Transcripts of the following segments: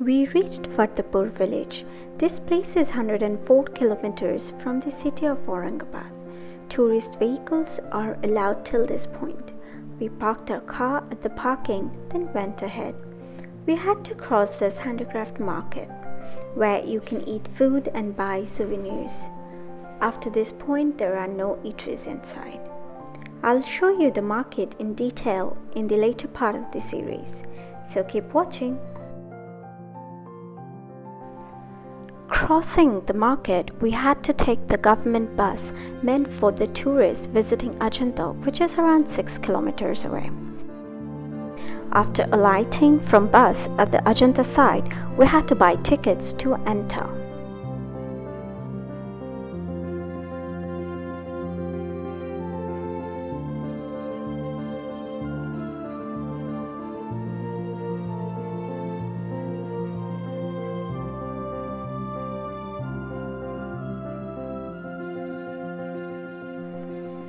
We reached Fattapur Village. This place is 104 kilometers from the city of Aurangabad. Tourist vehicles are allowed till this point. We parked our car at the parking, then went ahead. We had to cross this handicraft market, where you can eat food and buy souvenirs. After this point, there are no eateries inside. I'll show you the market in detail in the later part of the series, so keep watching. Crossing the market, we had to take the government bus meant for the tourists visiting Ajanta, which is around 6 kilometers away. After alighting from bus at the Ajanta side, we had to buy tickets to enter.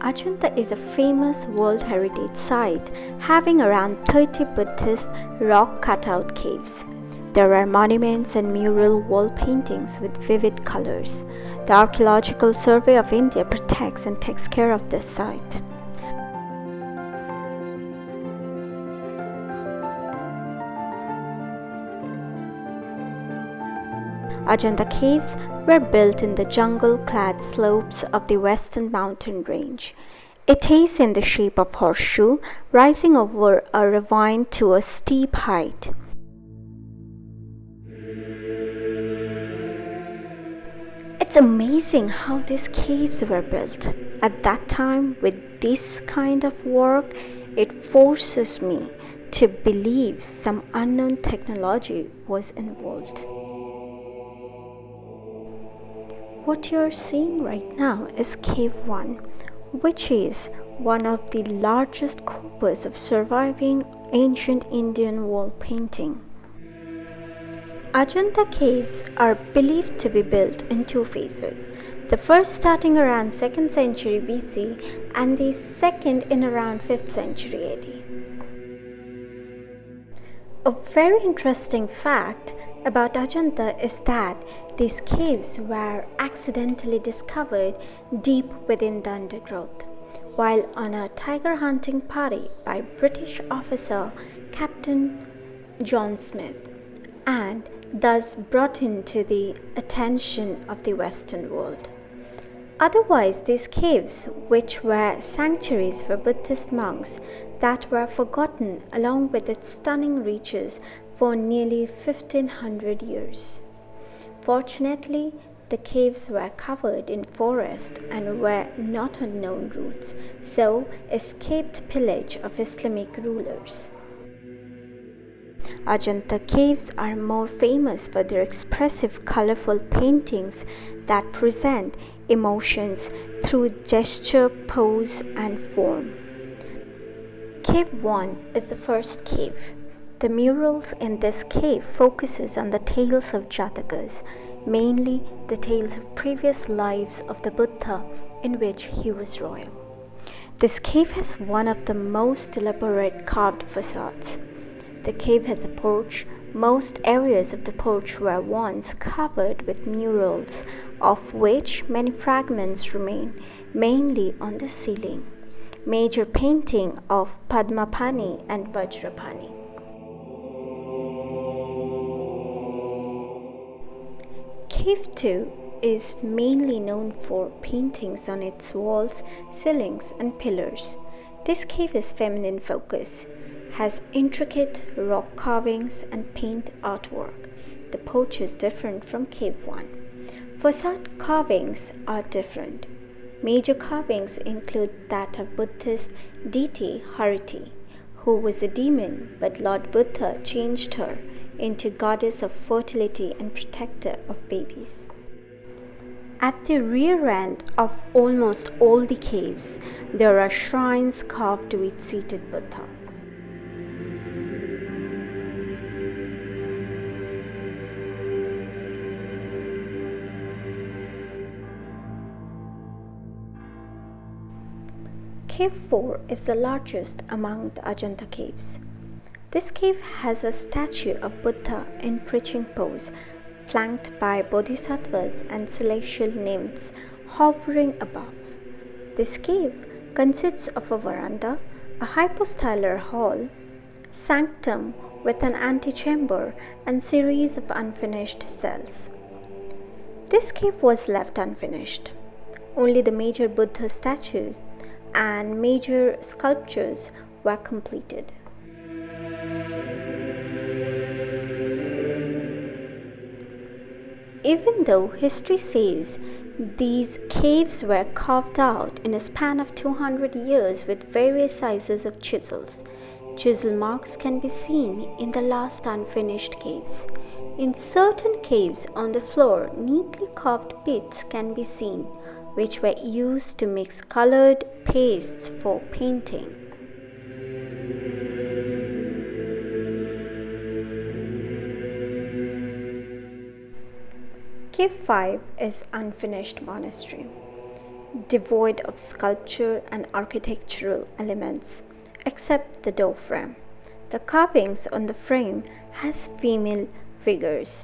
Ajanta is a famous World Heritage Site having around 30 Buddhist rock cutout caves. There are monuments and mural wall paintings with vivid colors. The Archaeological Survey of India protects and takes care of this site. Ajanta Caves were built in the jungle-clad slopes of the western mountain range. It is in the shape of a horseshoe, rising over a ravine to a steep height. It's amazing how these caves were built. At that time, with this kind of work, it forces me to believe some unknown technology was involved. What you're seeing right now is Cave 1, which is one of the largest corpus of surviving ancient Indian wall painting. Ajanta Caves are believed to be built in two phases, the first starting around 2nd century BC and the second in around 5th century AD. A very interesting fact about Ajanta is that these caves were accidentally discovered deep within the undergrowth, while on a tiger hunting party by British officer Captain John Smith, and thus brought into the attention of the Western world. Otherwise, these caves, which were sanctuaries for Buddhist monks that were forgotten along with its stunning reaches for nearly 1500 years. Fortunately, the caves were covered in forest and were not on known routes, so escaped pillage of Islamic rulers. Ajanta Caves are more famous for their expressive, colorful paintings that present emotions through gesture, pose, and form. Cave 1 is the first cave. The murals in this cave focuses on the tales of Jatakas, mainly the tales of previous lives of the Buddha in which he was royal. This cave has one of the most elaborate carved facades. The cave has a porch. Most areas of the porch were once covered with murals, of which many fragments remain, mainly on the ceiling. Major painting of Padmapani and Vajrapani. Cave 2 is mainly known for paintings on its walls, ceilings, and pillars. This cave is feminine focus, has intricate rock carvings and paint artwork. The porch is different from Cave 1. Facade carvings are different. Major carvings include that of Buddhist deity Hariti, who was a demon, but Lord Buddha changed her into goddess of fertility and protector of babies. At the rear end of almost all the caves, there are shrines carved with seated Buddha. Cave 4 is the largest among the Ajanta caves. This cave has a statue of Buddha in preaching pose, flanked by bodhisattvas and celestial nymphs hovering above. This cave consists of a veranda, a hypostellar hall, sanctum with an antechamber, and series of unfinished cells. This cave was left unfinished. Only the major Buddha statues and major sculptures were completed. Even though history says these caves were carved out in a span of 200 years with various sizes of chisels, chisel marks can be seen in the last unfinished caves. In certain caves on the floor, neatly carved pits can be seen, which were used to mix colored pastes for painting. Cave 5 is unfinished monastery, devoid of sculpture and architectural elements, except the door frame. The carvings on the frame has female figures.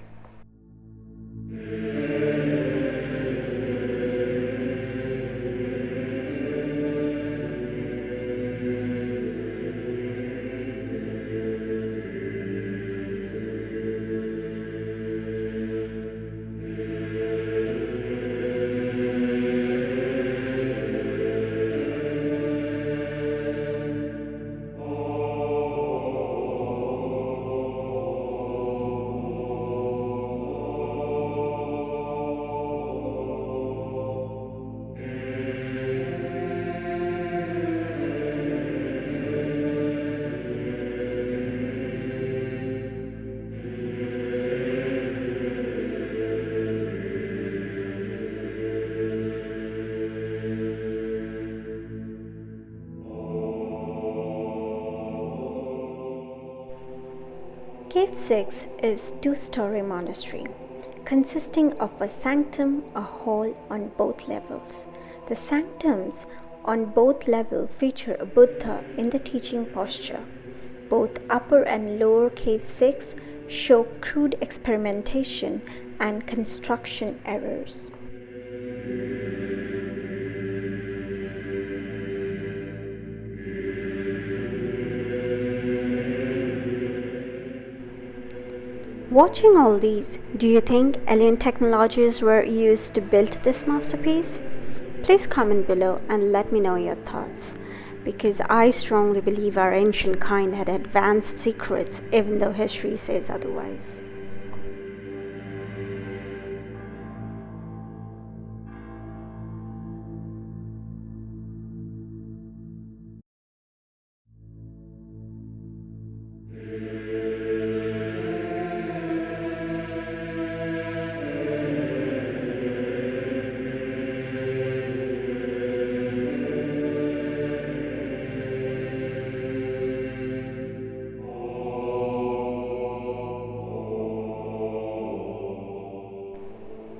Cave 6 is two-story monastery, consisting of a sanctum, a hall on both levels. The sanctums on both levels feature a Buddha in the teaching posture. Both upper and lower Cave 6 show crude experimentation and construction errors. Watching all these, do you think alien technologies were used to build this masterpiece? Please comment below and let me know your thoughts, because I strongly believe our ancient kind had advanced secrets even though history says otherwise.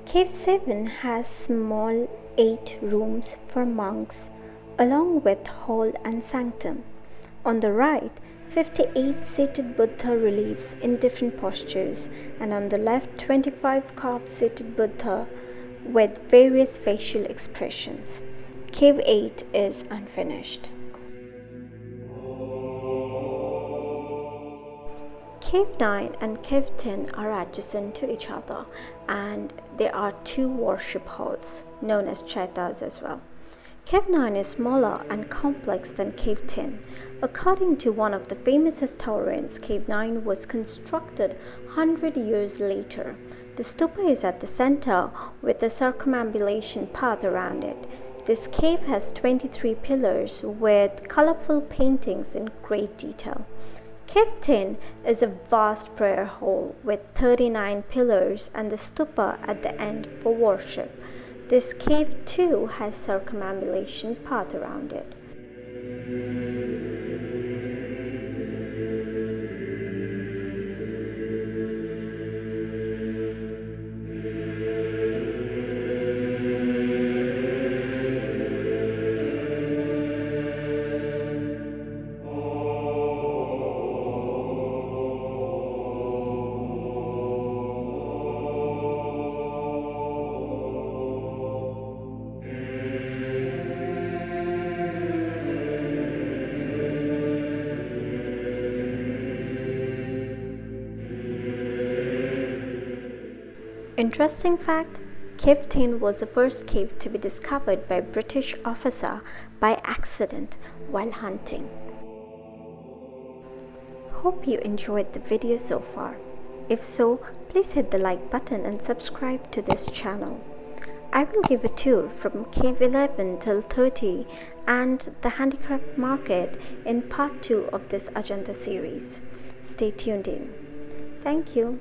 Cave 7 has small 8 rooms for monks, along with hall and sanctum. On the right, 58 seated Buddha reliefs in different postures, and on the left, 25 carved seated Buddha with various facial expressions. Cave 8 is unfinished. Cave 9 and Cave 10 are adjacent to each other, and there are two worship halls, known as chaitas as well. Cave 9 is smaller and complex than Cave 10. According to one of the famous historians, Cave 9 was constructed 100 years later. The stupa is at the center with a circumambulation path around it. This cave has 23 pillars with colorful paintings in great detail. Cave 10 is a vast prayer hall with 39 pillars and the stupa at the end for worship. This cave too has circumambulation path around it. Interesting fact, Cave 10 was the first cave to be discovered by a British officer by accident while hunting. Hope you enjoyed the video so far. If so, please hit the like button and subscribe to this channel. I will give a tour from Cave 11 till 30 and the handicraft market in part 2 of this Ajanta series. Stay tuned in. Thank you.